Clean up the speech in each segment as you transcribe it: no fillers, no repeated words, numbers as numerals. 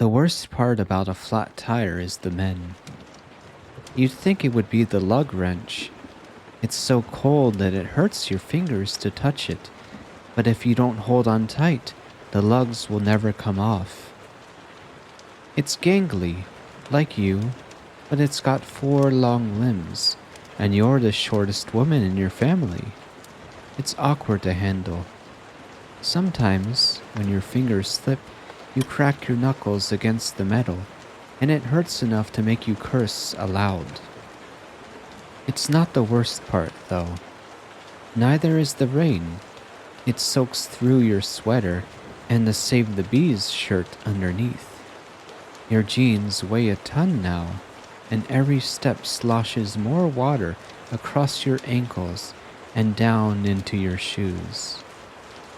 The worst part about a flat tire is the men. You'd think it would be the lug wrench. It's so cold that it hurts your fingers to touch it, but if you don't hold on tight, the lugs will never come off. It's gangly, like you, but it's got 4 long limbs, and you're the shortest woman in your family. It's awkward to handle. Sometimes, when your fingers slip, you crack your knuckles against the metal, and it hurts enough to make you curse aloud. It's not the worst part, though. Neither is the rain. It soaks through your sweater and the Save the Bees shirt underneath. Your jeans weigh a ton now, and every step sloshes more water across your ankles and down into your shoes.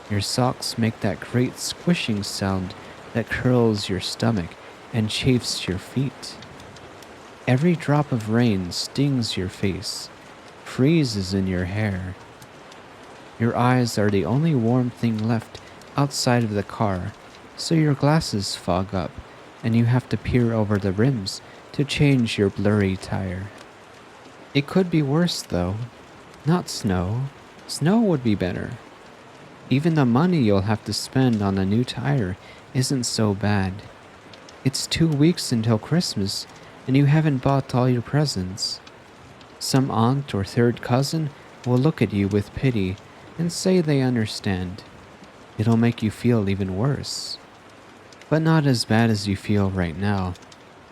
Your socks make that great squishing sound that curls your stomach and chafes your feet. Every drop of rain stings your face, freezes in your hair. Your eyes are the only warm thing left outside of the car, so your glasses fog up and you have to peer over the rims to change your blurry tire. It could be worse though. Not snow. Snow would be better. Even the money you'll have to spend on a new tire isn't so bad. It's 2 weeks until Christmas and you haven't bought all your presents. Some aunt or third cousin will look at you with pity and say they understand. It'll make you feel even worse. But not as bad as you feel right now,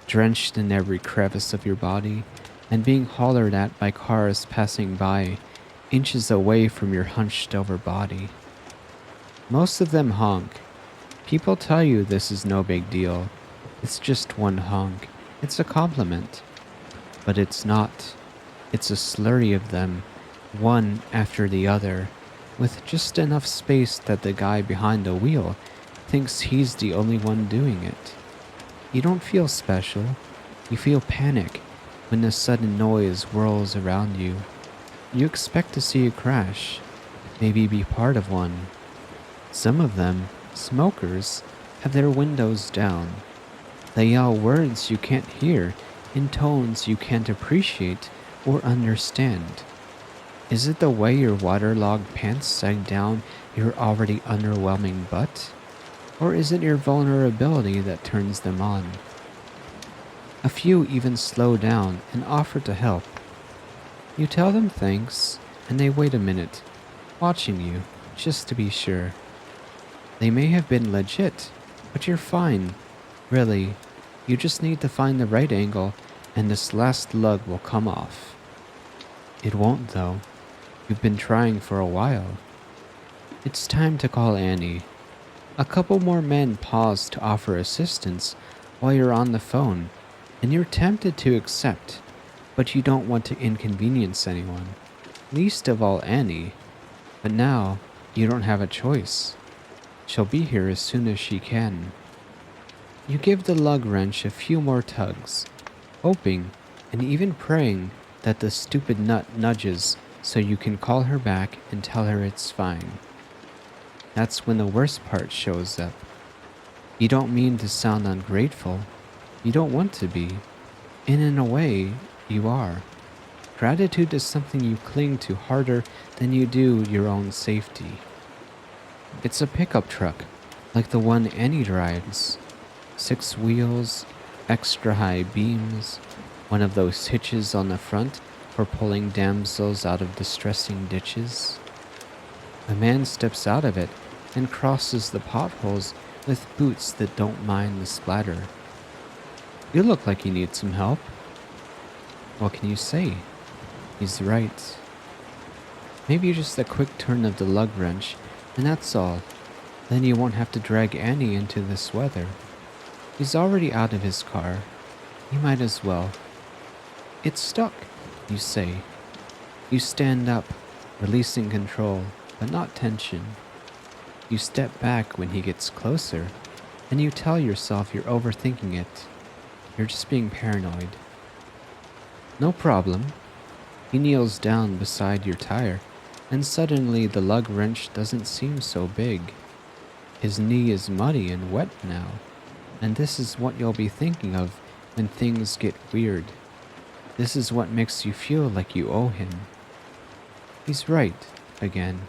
drenched in every crevice of your body and being hollered at by cars passing by inches away from your hunched over body. Most of them honk. People tell you this is no big deal. It's just one honk. It's a compliment. But it's not. It's a slurry of them, one after the other, with just enough space that the guy behind the wheel thinks he's the only one doing it. You don't feel special. You feel panic when the sudden noise whirls around you. You expect to see a crash, maybe be part of one. Some of them, smokers, have their windows down. They yell words you can't hear in tones you can't appreciate or understand. Is it the way your waterlogged pants sag down your already underwhelming butt? Or is it your vulnerability that turns them on? A few even slow down and offer to help. You tell them thanks, and they wait a minute, watching you, just to be sure. They may have been legit, but you're fine. Really, you just need to find the right angle, and this last lug will come off. It won't, though. You've been trying for a while. It's time to call Annie. A couple more men pause to offer assistance while you're on the phone, and you're tempted to accept, but you don't want to inconvenience anyone, least of all Annie. But now, you don't have a choice. She'll be here as soon as she can. You give the lug wrench a few more tugs, hoping and even praying that the stupid nut nudges so you can call her back and tell her it's fine. That's when the worst part shows up. You don't mean to sound ungrateful. You don't want to be. And in a way, you are. Gratitude is something you cling to harder than you do your own safety. It's a pickup truck, like the one Annie drives. 6 wheels, extra high beams, one of those hitches on the front for pulling damsels out of distressing ditches. A man steps out of it and crosses the potholes with boots that don't mind the splatter. You look like you need some help. What can you say? He's right. Maybe just a quick turn of the lug wrench, and that's all. Then you won't have to drag Annie into this weather. He's already out of his car. You might as well. It's stuck, you say. You stand up, releasing control, but not tension. You step back when he gets closer, and you tell yourself you're overthinking it. You're just being paranoid. No problem. He kneels down beside your tire, and suddenly the lug wrench doesn't seem so big. His knee is muddy and wet now. And this is what you'll be thinking of when things get weird. This is what makes you feel like you owe him. He's right, again.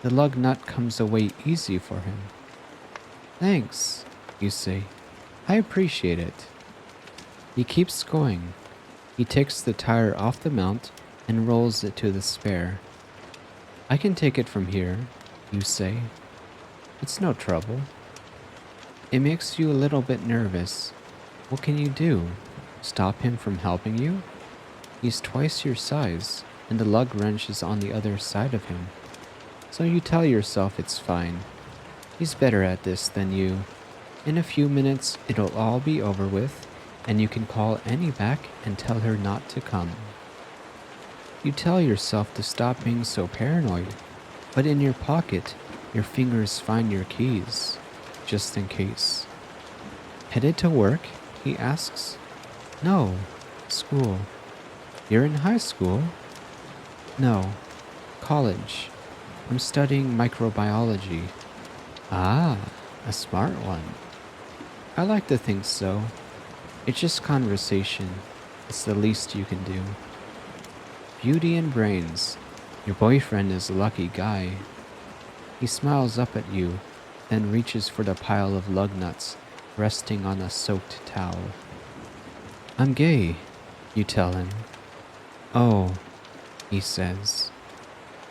The lug nut comes away easy for him. Thanks, you say. I appreciate it. He keeps going. He takes the tire off the mount and rolls it to the spare. I can take it from here, you say. It's no trouble. It makes you a little bit nervous. What can you do? Stop him from helping you? He's twice your size, and the lug wrench is on the other side of him. So you tell yourself it's fine. He's better at this than you. In a few minutes, it'll all be over with, and you can call Annie back and tell her not to come. You tell yourself to stop being so paranoid, but in your pocket, your fingers find your keys, just in case. Headed to work? He asks. No, school. You're in high school? No, college. I'm studying microbiology. Ah, a smart one. I like to think so. It's just conversation. It's the least you can do. Beauty and brains. Your boyfriend is a lucky guy. He smiles up at you, then reaches for the pile of lug nuts resting on a soaked towel. I'm gay, you tell him. Oh, he says.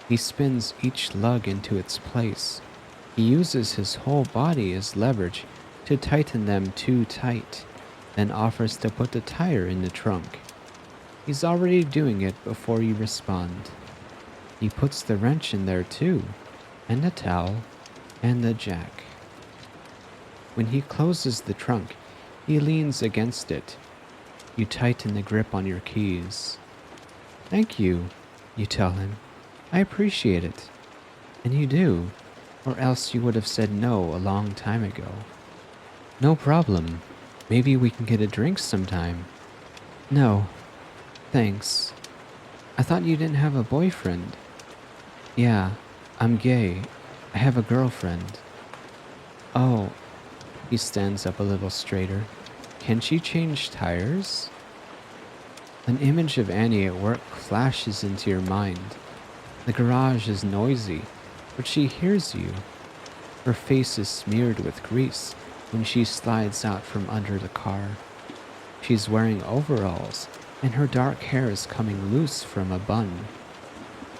He spins each lug into its place. He uses his whole body as leverage to tighten them too tight, then offers to put the tire in the trunk. He's already doing it before you respond. He puts the wrench in there too, and the towel, and the jack. When he closes the trunk, he leans against it. You tighten the grip on your keys. Thank you, you tell him. I appreciate it. And you do, or else you would have said no a long time ago. No problem. Maybe we can get a drink sometime. No, thanks. I thought you didn't have a boyfriend. Yeah, I'm gay. I have a girlfriend. Oh, he stands up a little straighter. Can she change tires? An image of Annie at work flashes into your mind. The garage is noisy, but she hears you. Her face is smeared with grease when she slides out from under the car. She's wearing overalls, and her dark hair is coming loose from a bun.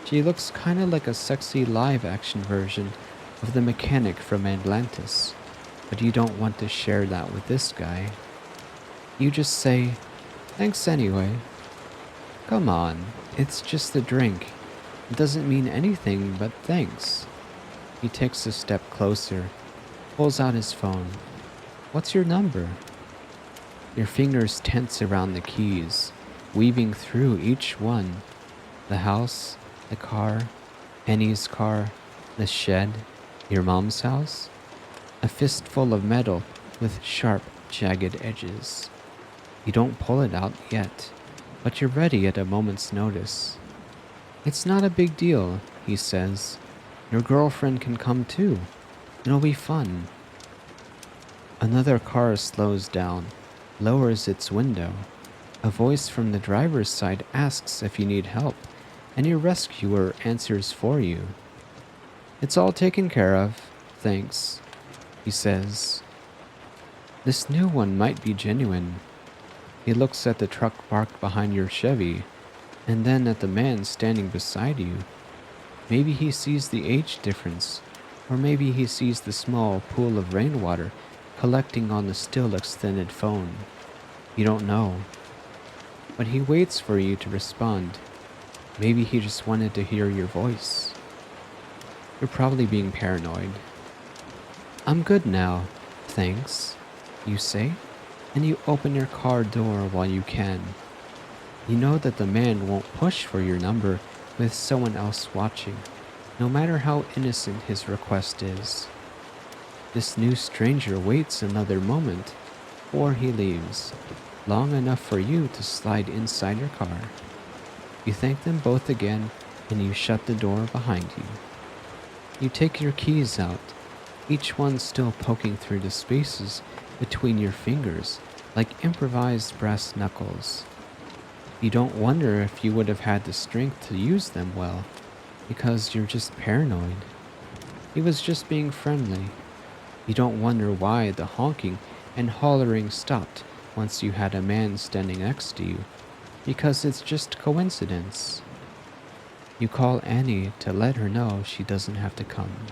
She looks kinda like a sexy live-action version of the mechanic from Atlantis, but you don't want to share that with this guy. You just say, thanks anyway. Come on, it's just a drink. It doesn't mean anything but thanks. He takes a step closer, pulls out his phone. What's your number? Your fingers tense around the keys, weaving through each one. The house, the car, Annie's car, the shed, your mom's house. A fistful of metal with sharp, jagged edges. You don't pull it out yet, but you're ready at a moment's notice. It's not a big deal, he says. Your girlfriend can come too. It'll be fun. Another car slows down, lowers its window. A voice from the driver's side asks if you need help, and your rescuer answers for you. It's all taken care of, thanks, he says. This new one might be genuine. He looks at the truck parked behind your Chevy, and then at the man standing beside you. Maybe he sees the age difference, or maybe he sees the small pool of rainwater collecting on the still extended phone. You don't know. But he waits for you to respond. Maybe he just wanted to hear your voice. You're probably being paranoid. I'm good now, thanks, you say, and you open your car door while you can. You know that the man won't push for your number with someone else watching, no matter how innocent his request is. This new stranger waits another moment, or he leaves, long enough for you to slide inside your car. You thank them both again, and you shut the door behind you. You take your keys out, each one still poking through the spaces between your fingers like improvised brass knuckles. You don't wonder if you would have had the strength to use them well, because you're just paranoid. He was just being friendly. You don't wonder why the honking and hollering stopped once you had a man standing next to you, because it's just coincidence. You call Annie to let her know she doesn't have to come.